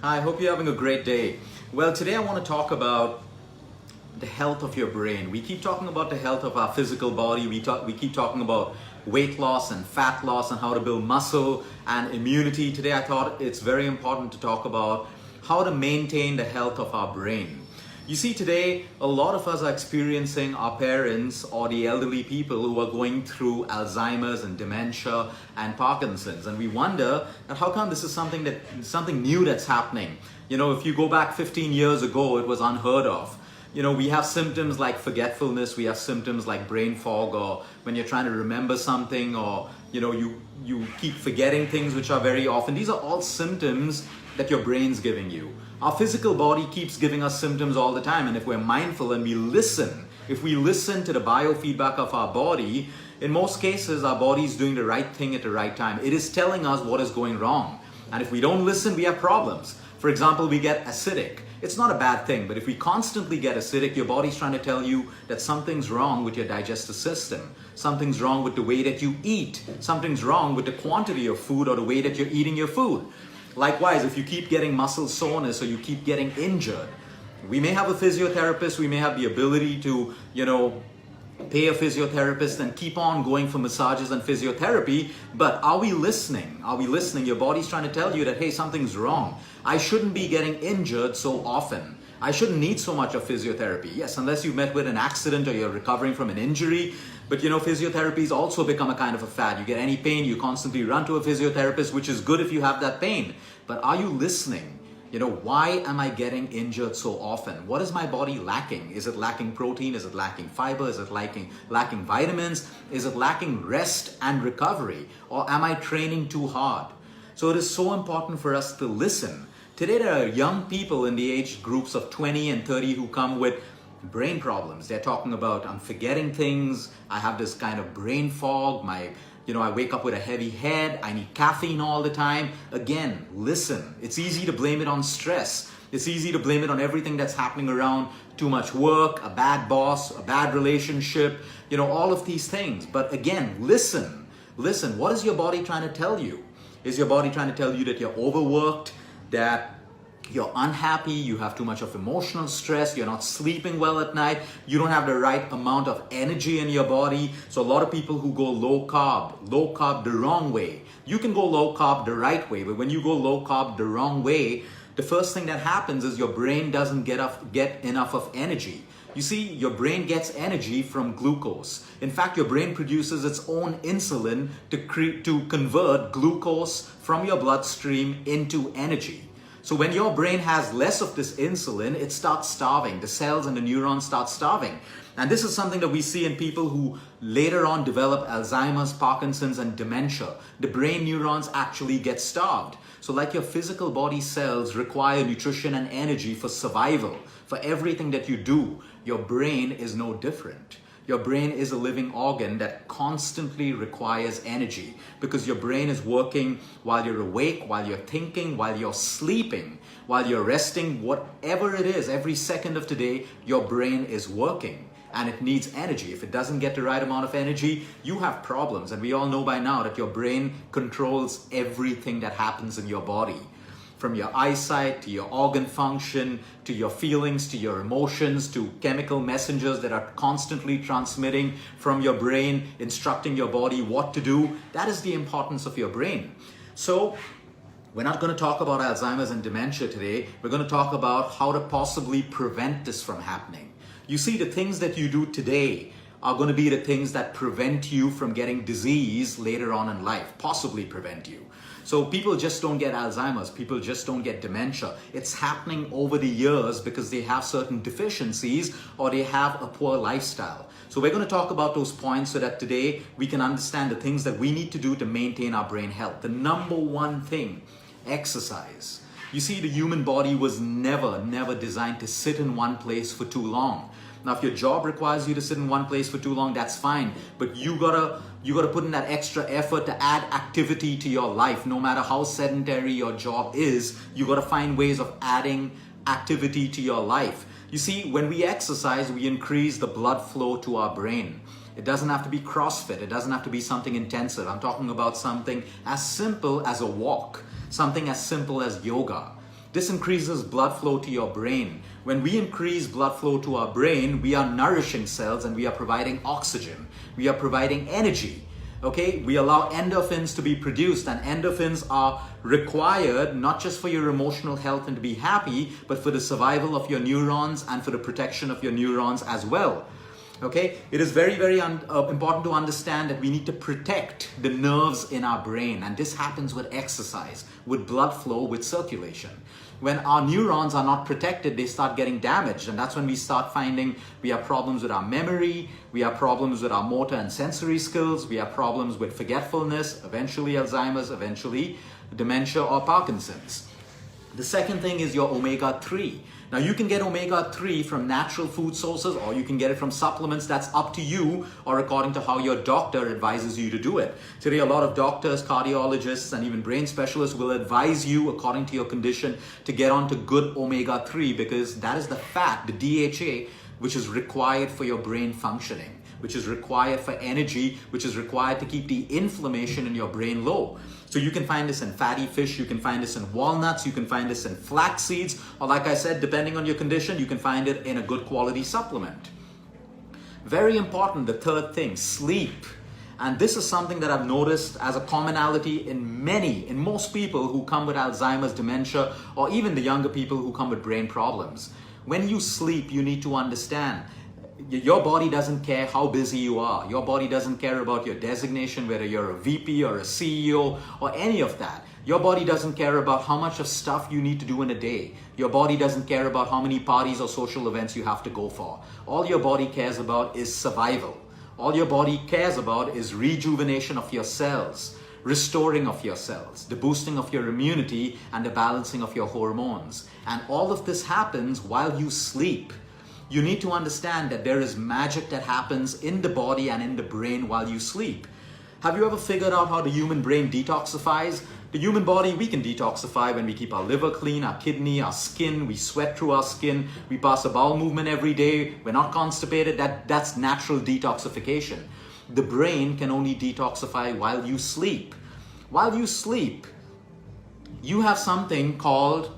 Hi, I hope you're having a great day. Well, today I want to talk about the health of your brain. We keep talking about the health of our physical body. We keep talking about weight loss and fat loss and how to build muscle and immunity. Today I thought it's very important to talk about how to maintain the health of our brain. You see, today a lot of us are experiencing our parents or the elderly people who are going through Alzheimer's and dementia and Parkinson's, and we wonder that how come this is something new that's happening. You know, if you go back 15 years ago, it was unheard of. You know, we have symptoms like forgetfulness, we have symptoms like brain fog, or when you're trying to remember something, or you keep forgetting things, which are very often. These are all symptoms that your brain's giving you. Our physical body keeps giving us symptoms all the time, and if we're mindful and if we listen to the biofeedback of our body, in most cases our body is doing the right thing at the right time. It is telling us what is going wrong, and if we don't listen, we have problems. For example, we get acidic. It's not a bad thing, but if we constantly get acidic, your body's trying to tell you that something's wrong with your digestive system. Something's wrong with the way that you eat. Something's wrong with the quantity of food or the way that you're eating your food. Likewise, if you keep getting muscle soreness or you keep getting injured, we may have a physiotherapist, we may have the ability to, pay a physiotherapist and keep on going for massages and physiotherapy, but are we listening? Are we listening? Your body's trying to tell you that, hey, something's wrong. I shouldn't be getting injured so often. I shouldn't need so much of physiotherapy. Yes, unless you've met with an accident or you're recovering from an injury. But physiotherapy's also become a kind of a fad. You get any pain, you constantly run to a physiotherapist, which is good if you have that pain. But are you listening? Why am I getting injured so often? What is my body lacking? Is it lacking protein? Is it lacking fiber? Is it lacking vitamins? Is it lacking rest and recovery? Or am I training too hard? So it is so important for us to listen. Today there are young people in the age groups of 20 and 30 who come with brain problems. They're talking about, I'm forgetting things, I have this kind of brain fog, I wake up with a heavy head, I need caffeine all the time. Again, listen. It's easy to blame it on stress. It's easy to blame it on everything that's happening around, too much work, a bad boss, a bad relationship, all of these things. But again, listen. Listen, what is your body trying to tell you? Is your body trying to tell you that you're overworked, that you're unhappy, you have too much of emotional stress, you're not sleeping well at night, you don't have the right amount of energy in your body? So a lot of people who go low carb the wrong way. You can go low carb the right way, but when you go low carb the wrong way, the first thing that happens is your brain doesn't get enough of energy. You see, your brain gets energy from glucose. In fact, your brain produces its own insulin to convert glucose from your bloodstream into energy. So when your brain has less of this insulin, it starts starving. The cells and the neurons start starving. And this is something that we see in people who later on develop Alzheimer's, Parkinson's, and dementia. The brain neurons actually get starved. So like your physical body cells require nutrition and energy for survival, for everything that you do, your brain is no different. Your brain is a living organ that constantly requires energy because your brain is working while you're awake, while you're thinking, while you're sleeping, while you're resting, whatever it is, every second of today, your brain is working and it needs energy. If it doesn't get the right amount of energy, you have problems. And we all know by now that your brain controls everything that happens in your body. From your eyesight, to your organ function, to your feelings, to your emotions, to chemical messengers that are constantly transmitting from your brain, instructing your body what to do. That is the importance of your brain. So we're not going to talk about Alzheimer's and dementia today. We're going to talk about how to possibly prevent this from happening. You see, the things that you do today are going to be the things that prevent you from getting disease later on in life, possibly prevent you. So people just don't get Alzheimer's, people just don't get dementia. It's happening over the years because they have certain deficiencies or they have a poor lifestyle. So we're going to talk about those points so that today we can understand the things that we need to do to maintain our brain health. The number one thing, exercise. You see, the human body was never designed to sit in one place for too long. Now, if your job requires you to sit in one place for too long, that's fine. But you gotta put in that extra effort to add activity to your life. No matter how sedentary your job is, you gotta find ways of adding activity to your life. You see, when we exercise, we increase the blood flow to our brain. It doesn't have to be CrossFit. It doesn't have to be something intensive. I'm talking about something as simple as a walk, something as simple as yoga. This increases blood flow to your brain. When we increase blood flow to our brain, we are nourishing cells and we are providing oxygen. We are providing energy. Okay, we allow endorphins to be produced, and endorphins are required not just for your emotional health and to be happy, but for the survival of your neurons and for the protection of your neurons as well. Okay, it is very, very important to understand that we need to protect the nerves in our brain, and this happens with exercise, with blood flow, with circulation. When our neurons are not protected, they start getting damaged, and that's when we start finding we have problems with our memory, we have problems with our motor and sensory skills, we have problems with forgetfulness, eventually Alzheimer's, eventually dementia or Parkinson's. The second thing is your omega-3. Now you can get omega-3 from natural food sources, or you can get it from supplements. That's up to you, or according to how your doctor advises you to do it. Today a lot of doctors, cardiologists, and even brain specialists will advise you according to your condition to get onto good omega-3, because that is the fat, the DHA, which is required for your brain functioning, which is required for energy, which is required to keep the inflammation in your brain low. So you can find this in fatty fish, you can find this in walnuts, you can find this in flax seeds, or like I said, depending on your condition, you can find it in a good quality supplement. Very important, the third thing, sleep. And this is something that I've noticed as a commonality in most people who come with Alzheimer's, dementia, or even the younger people who come with brain problems. When you sleep, you need to understand your body doesn't care how busy you are. Your body doesn't care about your designation, whether you're a VP or a CEO or any of that. Your body doesn't care about how much of stuff you need to do in a day. Your body doesn't care about how many parties or social events you have to go for. All your body cares about is survival. All your body cares about is rejuvenation of your cells, restoring of your cells, the boosting of your immunity, and the balancing of your hormones. And all of this happens while you sleep. You need to understand that there is magic that happens in the body and in the brain while you sleep. Have you ever figured out how the human brain detoxifies? The human body, we can detoxify when we keep our liver clean, our kidney, our skin, we sweat through our skin, we pass a bowel movement every day, we're not constipated. That's natural detoxification. The brain can only detoxify while you sleep. While you sleep, you have something called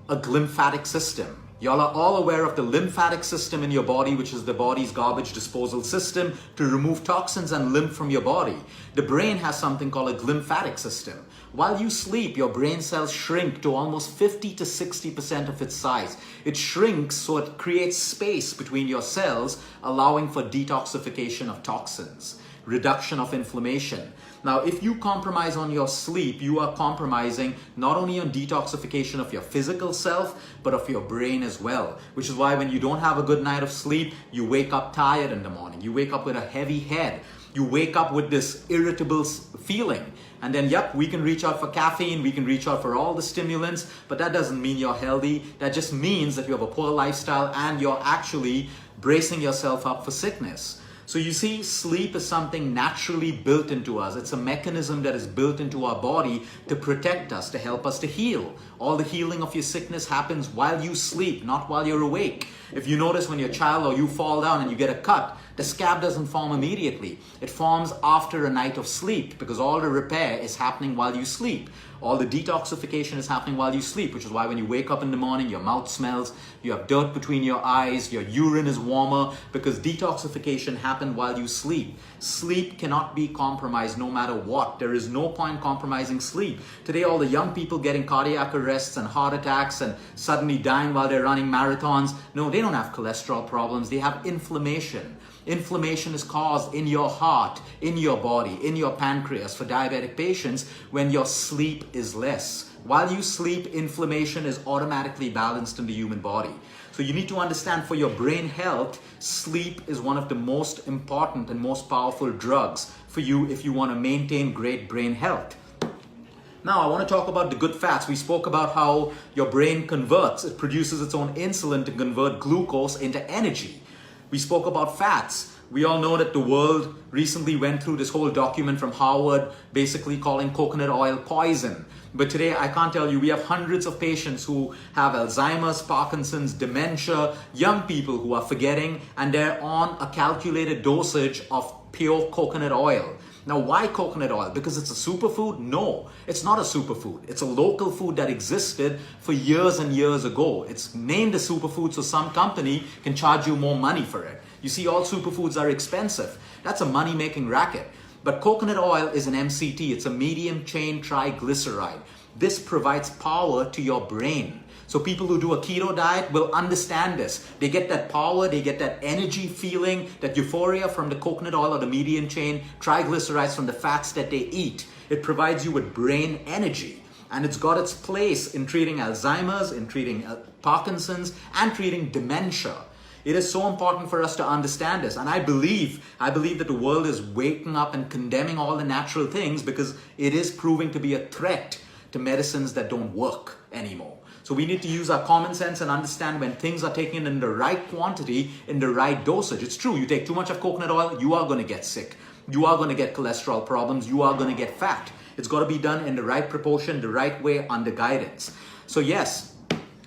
a glymphatic system. Y'all are all aware of the lymphatic system in your body, which is the body's garbage disposal system to remove toxins and lymph from your body. The brain has something called a glymphatic system. While you sleep, your brain cells shrink to almost 50 to 60% of its size. It shrinks so it creates space between your cells, allowing for detoxification of toxins, reduction of inflammation. Now, if you compromise on your sleep, you are compromising not only on detoxification of your physical self, but of your brain as well. Which is why when you don't have a good night of sleep, you wake up tired in the morning. You wake up with a heavy head. You wake up with this irritable feeling. And then, yep, we can reach out for caffeine, we can reach out for all the stimulants, but that doesn't mean you're healthy. That just means that you have a poor lifestyle and you're actually bracing yourself up for sickness. So you see, sleep is something naturally built into us. It's a mechanism that is built into our body to protect us, to help us to heal. All the healing of your sickness happens while you sleep, not while you're awake. If you notice when you're a child or you fall down and you get a cut, the scab doesn't form immediately. It forms after a night of sleep because all the repair is happening while you sleep. All the detoxification is happening while you sleep, which is why when you wake up in the morning, your mouth smells, you have dirt between your eyes, your urine is warmer, because detoxification happened while you sleep. Sleep cannot be compromised no matter what. There is no point compromising sleep. Today, all the young people getting cardiac arrests and heart attacks and suddenly dying while they're running marathons. No, they don't have cholesterol problems. They have inflammation. Inflammation is caused in your heart, in your body, in your pancreas for diabetic patients when your sleep is less. While you sleep, inflammation is automatically balanced in the human body. So you need to understand, for your brain health, sleep is one of the most important and most powerful drugs for you if you want to maintain great brain health. Now, I want to talk about the good fats. We spoke about how your brain converts. It produces its own insulin to convert glucose into energy. We spoke about fats. We all know that the world recently went through this whole document from Harvard basically calling coconut oil poison. But today, I can't tell you, we have hundreds of patients who have Alzheimer's, Parkinson's, dementia, young people who are forgetting, and they're on a calculated dosage of pure coconut oil. Now, why coconut oil? Because it's a superfood? No, it's not a superfood. It's a local food that existed for years and years ago. It's named a superfood so some company can charge you more money for it. You see, all superfoods are expensive. That's a money-making racket. But coconut oil is an MCT. It's a medium chain triglyceride. This provides power to your brain. So people who do a keto diet will understand this. They get that power, they get that energy feeling, that euphoria from the coconut oil or the medium chain triglycerides from the fats that they eat. It provides you with brain energy. And it's got its place in treating Alzheimer's, in treating Parkinson's, and treating dementia. It is so important for us to understand this. And I believe that the world is waking up and condemning all the natural things because it is proving to be a threat to medicines that don't work anymore. So we need to use our common sense and understand when things are taken in the right quantity, in the right dosage. It's true, you take too much of coconut oil, you are going to get sick. You are going to get cholesterol problems, you are going to get fat. It's got to be done in the right proportion, the right way, under guidance. So yes,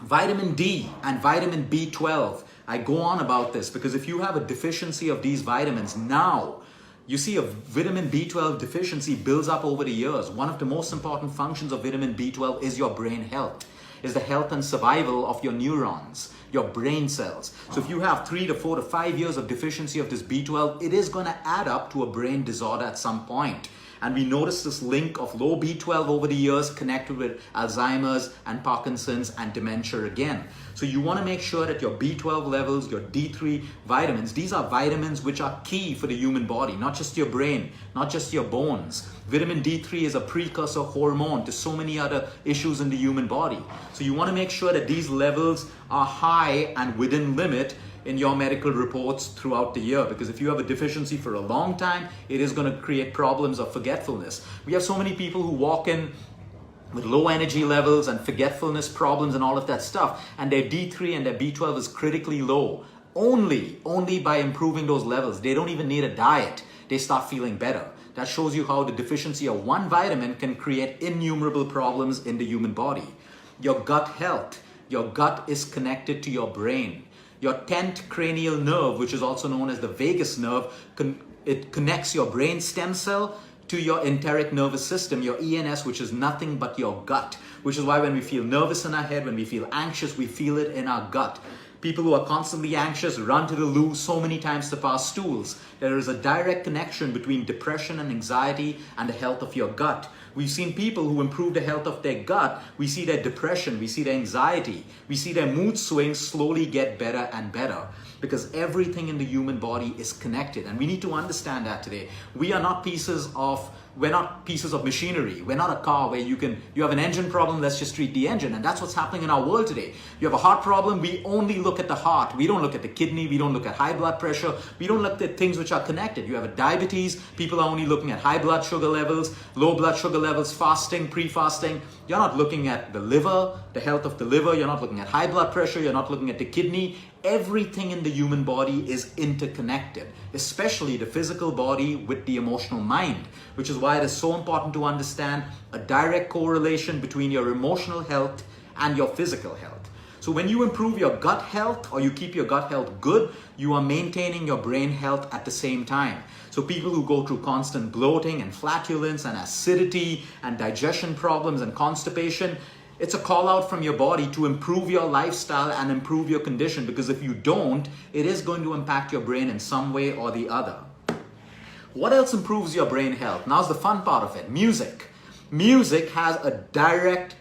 vitamin D and vitamin B12, I go on about this because if you have a deficiency of these vitamins now, you see, a vitamin B12 deficiency builds up over the years. One of the most important functions of vitamin B12 is your brain health, is the health and survival of your neurons, your brain cells. So if you have 3 to 4 to 5 years of deficiency of this B12, it is going to add up to a brain disorder at some point. And we notice this link of low B12 over the years connected with Alzheimer's and Parkinson's and dementia again. So you want to make sure that your B12 levels, your D3 vitamins, these are vitamins which are key for the human body, not just your brain, not just your bones. Vitamin D3 is a precursor hormone to so many other issues in the human body. So you want to make sure that these levels are high and within limit in your medical reports throughout the year, because if you have a deficiency for a long time, it is going to create problems of forgetfulness. We have so many people who walk in with low energy levels and forgetfulness problems and all of that stuff, and their D3 and their B12 is critically low. Only by improving those levels. They don't even need a diet. They start feeling better. That shows you how the deficiency of one vitamin can create innumerable problems in the human body. Your gut health. Your gut is connected to your brain. Your 10th cranial nerve, which is also known as the vagus nerve, it connects your brain stem cell to your enteric nervous system, your ENS, which is nothing but your gut. Which is why when we feel nervous in our head, when we feel anxious, we feel it in our gut. People who are constantly anxious run to the loo so many times to pass stools. There is a direct connection between depression and anxiety and the health of your gut. We've seen people who improve the health of their gut. We see their depression, we see their anxiety, we see their mood swings slowly get better and better, because everything in the human body is connected. And we need to understand that today. We're not pieces of machinery. We're not a car where you have an engine problem, let's just treat the engine. And that's what's happening in our world today. You have a heart problem, we only look at the heart. We don't look at the kidney, we don't look at high blood pressure, we don't look at things which are connected. You have a diabetes, people are only looking at high blood sugar levels, low blood sugar levels, fasting, pre-fasting. You're not looking at the liver, the health of the liver, you're not looking at high blood pressure, you're not looking at the kidney. Everything in the human body is interconnected, especially the physical body with the emotional mind, which is why it is so important to understand a direct correlation between your emotional health and your physical health. So when you improve your gut health or you keep your gut health good, you are maintaining your brain health at the same time. So people who go through constant bloating and flatulence and acidity and digestion problems and constipation, it's a call out from your body to improve your lifestyle and improve your condition, because if you don't, it is going to impact your brain in some way or the other. What else improves your brain health? Now's the fun part of it. Music. Music has a direct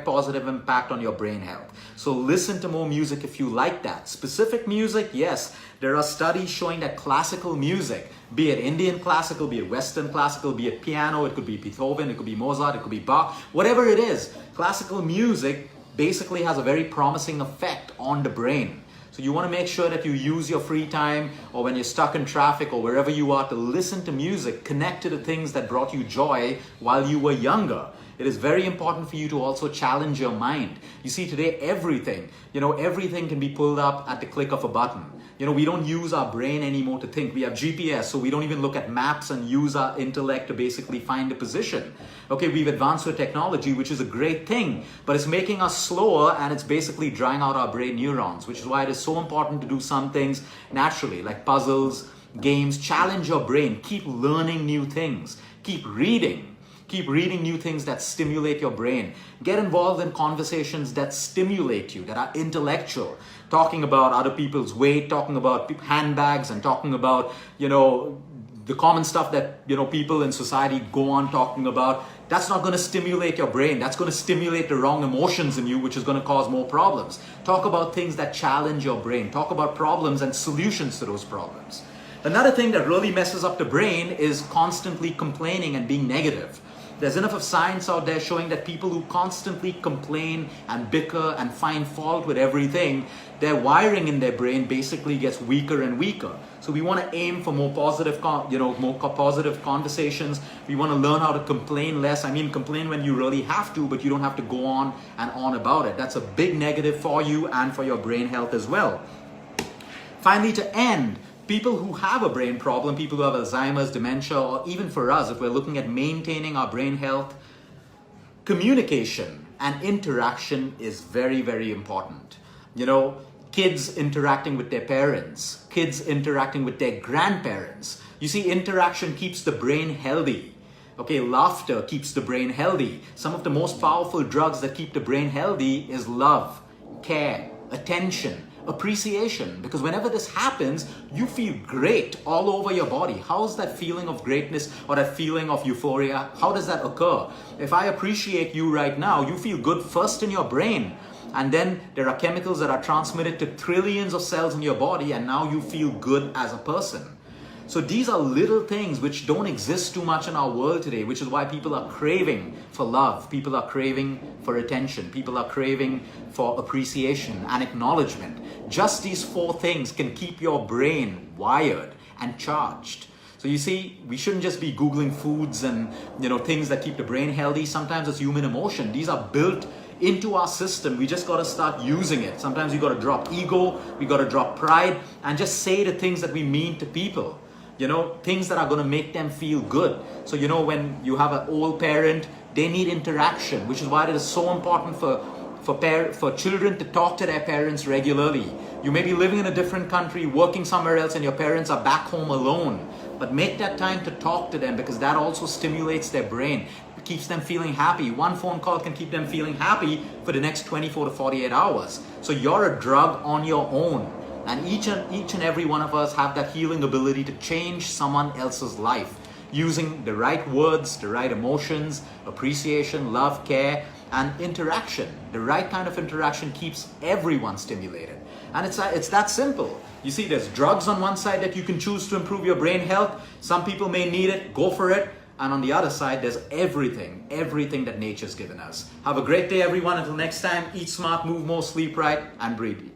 positive impact on your brain health. So listen to more music if you like that. Specific music, yes. There are studies showing that classical music, be it Indian classical, be it Western classical, be it piano, it could be Beethoven, it could be Mozart, it could be Bach, whatever it is, classical music basically has a very promising effect on the brain. So you want to make sure that you use your free time or when you're stuck in traffic or wherever you are to listen to music, connect to the things that brought you joy while you were younger. It is very important for you to also challenge your mind. You see, today everything can be pulled up at the click of a button. We don't use our brain anymore to think. We have GPS, so we don't even look at maps and use our intellect to basically find a position. Okay, we've advanced with technology, which is a great thing, but it's making us slower and it's basically drying out our brain neurons, which is why it is so important to do some things naturally, like puzzles, games. Challenge your brain. Keep learning new things. Keep reading. Keep reading new things that stimulate your brain. Get involved in conversations that stimulate you, that are intellectual. Talking about other people's weight, talking about handbags, and talking about, the common stuff that, people in society go on talking about. That's not going to stimulate your brain. That's going to stimulate the wrong emotions in you, which is going to cause more problems. Talk about things that challenge your brain. Talk about problems and solutions to those problems. Another thing that really messes up the brain is constantly complaining and being negative. There's enough of science out there showing that people who constantly complain and bicker and find fault with everything, their wiring in their brain basically gets weaker and weaker. So we want to aim for more positive, positive conversations. We want to learn how to complain less. I mean, complain when you really have to, but you don't have to go on and on about it. That's a big negative for you and for your brain health as well. Finally, to end, people who have a brain problem, people who have Alzheimer's, dementia, or even for us, if we're looking at maintaining our brain health, communication and interaction is very, very important. Kids interacting with their parents, kids interacting with their grandparents. You see, interaction keeps the brain healthy. Okay, laughter keeps the brain healthy. Some of the most powerful drugs that keep the brain healthy is love, care, attention, appreciation, because whenever this happens, you feel great all over your body. How's that feeling of greatness or that feeling of euphoria? How does that occur? If I appreciate you right now, you feel good first in your brain, and then there are chemicals that are transmitted to trillions of cells in your body, and now you feel good as a person. So these are little things which don't exist too much in our world today, which is why people are craving for love, people are craving for attention, people are craving for appreciation and acknowledgement. Just these 4 things can keep your brain wired and charged. So you see, we shouldn't just be Googling foods and things that keep the brain healthy. Sometimes it's human emotion. These are built into our system. We just got to start using it. Sometimes we got to drop ego, we got to drop pride, and just say the things that we mean to people. Things that are going to make them feel good. So, when you have an old parent, they need interaction, which is why it is so important for children to talk to their parents regularly. You may be living in a different country, working somewhere else, and your parents are back home alone. But make that time to talk to them, because that also stimulates their brain. It keeps them feeling happy. One phone call can keep them feeling happy for the next 24 to 48 hours. So you're a drug on your own. And each and every one of us have that healing ability to change someone else's life using the right words, the right emotions, appreciation, love, care, and interaction. The right kind of interaction keeps everyone stimulated. And it's that simple. You see, there's drugs on one side that you can choose to improve your brain health. Some people may need it, go for it. And on the other side, there's everything that nature's given us. Have a great day, everyone. Until next time, eat smart, move more, sleep right, and breathe deep.